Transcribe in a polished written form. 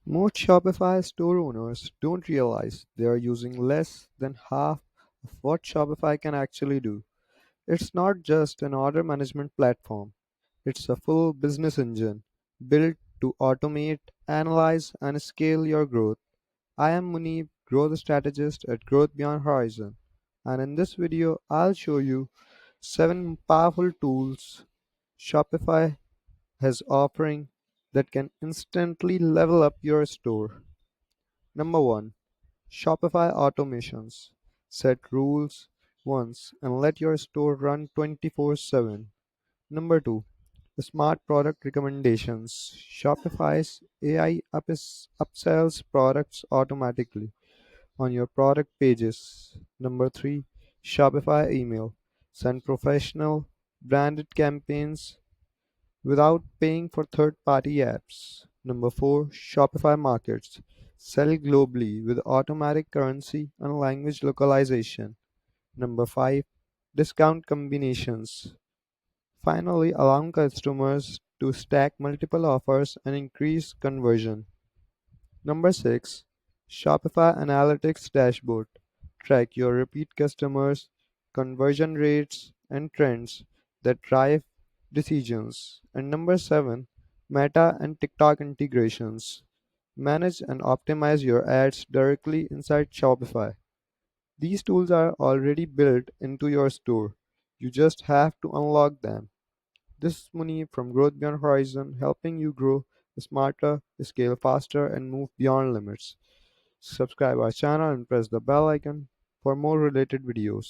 Most Shopify store owners don't realize they are using less than half of what Shopify can actually do. It's not just an order management platform, it's a full business engine built to automate, analyze, and scale your growth. I am Munib, growth strategist at Growth Beyond Horizon, and in this video, I'll show you 7 powerful tools Shopify has offering that can instantly level up your store. Number 1, Shopify Automations. Set rules once and let your store run 24/7. Number 2, Smart Product Recommendations. Shopify's AI upsells products automatically on your product pages. Number 3, Shopify Email. Send professional branded campaigns without paying for third-party apps. Number 4, Shopify Markets. Sell globally with automatic currency and language localization. Number 5, Discount combinations. Finally, allowing customers to stack multiple offers and increase conversion. Number 6, Shopify Analytics Dashboard. Track your repeat customers, conversion rates, and trends that drive decisions. And number 7, Meta and TikTok integrations. Manage and optimize your ads directly inside Shopify. These tools are already built into your store. You just have to unlock them. This is Muni from Growth Beyond Horizon, helping you grow smarter, scale faster, and move beyond limits. Subscribe our channel and press the bell icon for more related videos.